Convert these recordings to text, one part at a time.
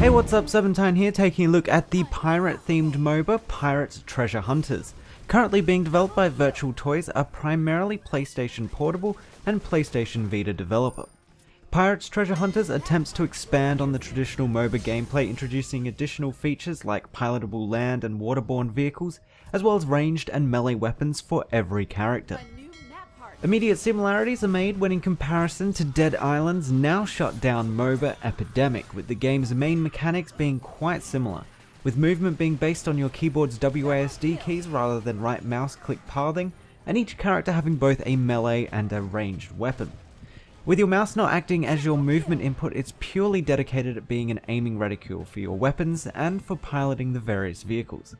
Hey, what's up, Seventine here, taking a look at the pirate-themed Moba, Pirates Treasure Hunters. Currently being developed by Virtual Toys, a primarily PlayStation Portable and PlayStation Vita developer. Pirates Treasure Hunters attempts to expand on the traditional Moba gameplay, introducing additional features like pilotable land and waterborne vehicles, as well as ranged and melee weapons for every character. Immediate similarities are made when in comparison to Dead Island's now shut down Moba Epidemic, with the game's main mechanics being quite similar, with movement being based on your keyboard's WASD keys rather than right mouse click pathing, and each character having both a melee and a ranged weapon. With your mouse not acting as your movement input, it's purely dedicated at being an aiming reticule for your weapons and for piloting the various vehicles.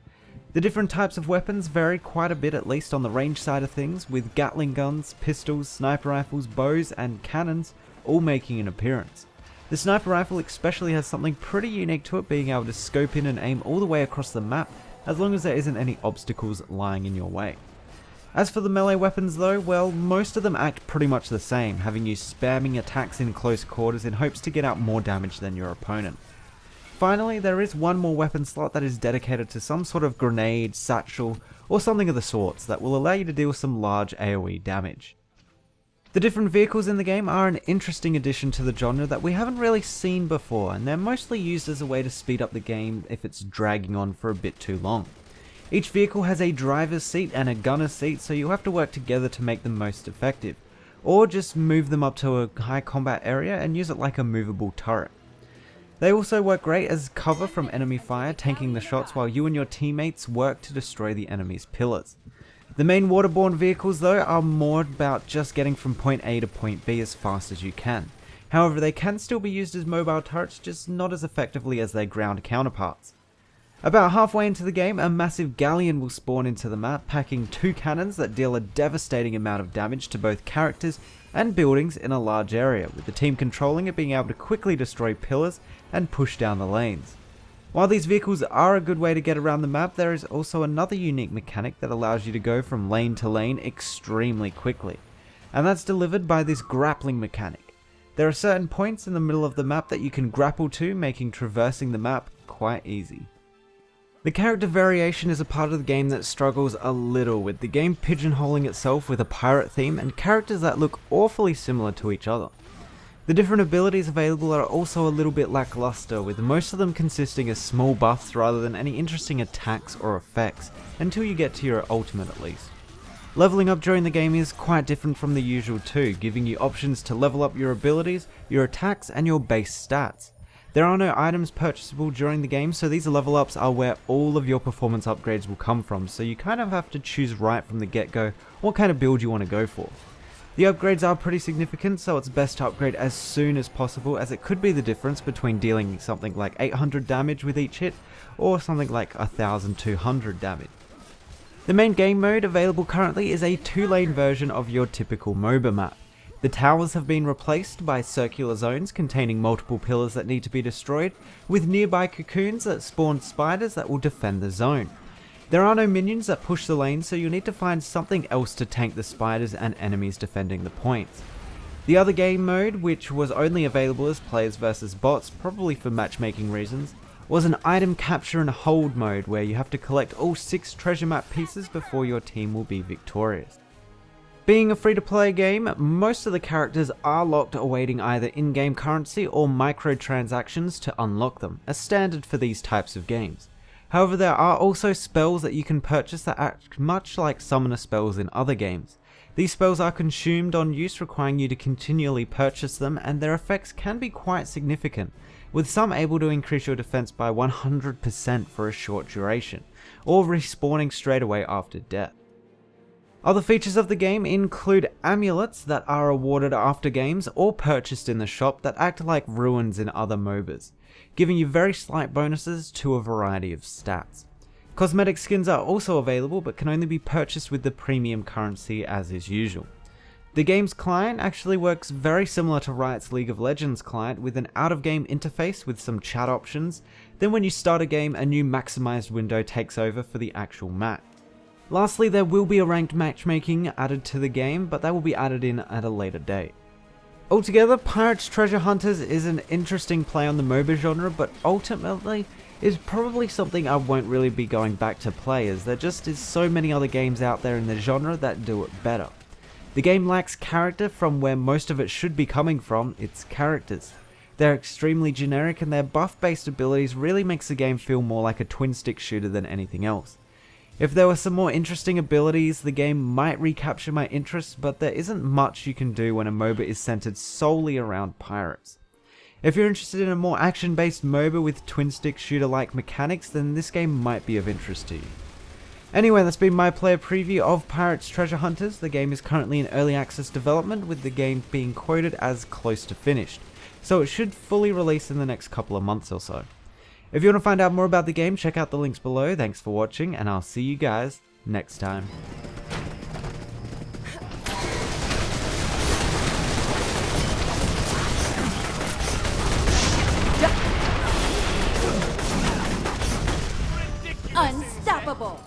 The different types of weapons vary quite a bit, at least on the range side of things, with Gatling guns, pistols, sniper rifles, bows and cannons all making an appearance. The sniper rifle especially has something pretty unique to it, being able to scope in and aim all the way across the map as long as there isn't any obstacles lying in your way. As for the melee weapons though, well, most of them act pretty much the same, having you spamming attacks in close quarters in hopes to get out more damage than your opponent. Finally, there is one more weapon slot that is dedicated to some sort of grenade, satchel, or something of the sorts that will allow you to deal some large AoE damage. The different vehicles in the game are an interesting addition to the genre that we haven't really seen before, and they're mostly used as a way to speed up the game if it's dragging on for a bit too long. Each vehicle has a driver's seat and a gunner's seat, so you'll have to work together to make them most effective, or just move them up to a high combat area and use it like a movable turret. They also work great as cover from enemy fire, tanking the shots while you and your teammates work to destroy the enemy's pillars. The main waterborne vehicles though are more about just getting from point A to point B as fast as you can. However, they can still be used as mobile turrets, just not as effectively as their ground counterparts. About halfway into the game, a massive galleon will spawn into the map, packing 2 cannons that deal a devastating amount of damage to both characters and buildings in a large area, with the team controlling it being able to quickly destroy pillars and push down the lanes. While these vehicles are a good way to get around the map, there is also another unique mechanic that allows you to go from lane to lane extremely quickly, and that's delivered by this grappling mechanic. There are certain points in the middle of the map that you can grapple to, making traversing the map quite easy. The character variation is a part of the game that struggles a little, with the game pigeonholing itself with a pirate theme and characters that look awfully similar to each other. The different abilities available are also a little bit lackluster, with most of them consisting of small buffs rather than any interesting attacks or effects, until you get to your ultimate at least. Leveling up during the game is quite different from the usual too, giving you options to level up your abilities, your attacks and your base stats. There are no items purchasable during the game, so these level ups are where all of your performance upgrades will come from, so you kind of have to choose right from the get-go what kind of build you want to go for. The upgrades are pretty significant, so it's best to upgrade as soon as possible, as it could be the difference between dealing something like 800 damage with each hit, or something like 1200 damage. The main game mode available currently is a 2-lane version of your typical Moba map. The towers have been replaced by circular zones containing multiple pillars that need to be destroyed, with nearby cocoons that spawn spiders that will defend the zone. There are no minions that push the lane, so you'll need to find something else to tank the spiders and enemies defending the points. The other game mode, which was only available as players versus bots, probably for matchmaking reasons, was an item capture and hold mode where you have to collect all 6 treasure map pieces before your team will be victorious. Being a free-to-play game, most of the characters are locked awaiting either in-game currency or microtransactions to unlock them, as standard for these types of games. However, there are also spells that you can purchase that act much like summoner spells in other games. These spells are consumed on use, requiring you to continually purchase them, and their effects can be quite significant, with some able to increase your defense by 100% for a short duration, or respawning straight away after death. Other features of the game include amulets that are awarded after games or purchased in the shop that act like ruins in other MOBAs, giving you very slight bonuses to a variety of stats. Cosmetic skins are also available but can only be purchased with the premium currency as is usual. The game's client actually works very similar to Riot's League of Legends client, with an out-of-game interface with some chat options. Then when you start a game, a new maximized window takes over for the actual match. Lastly, there will be a ranked matchmaking added to the game, but that will be added in at a later date. Altogether, Pirates Treasure Hunters is an interesting play on the MOBA genre, but ultimately is probably something I won't really be going back to play, as there just is so many other games out there in the genre that do it better. The game lacks character from where most of it should be coming from, its characters. They're extremely generic, and their buff-based abilities really makes the game feel more like a twin-stick shooter than anything else. If there were some more interesting abilities, the game might recapture my interest, but there isn't much you can do when a MOBA is centered solely around pirates. If you're interested in a more action-based MOBA with twin-stick shooter-like mechanics, then this game might be of interest to you. Anyway, that's been my player preview of Pirates Treasure Hunters. The game is currently in early access development, with the game being quoted as close to finished, so it should fully release in the next couple of months or so. If you want to find out more about the game, check out the links below. Thanks for watching, and I'll see you guys next time. Unstoppable!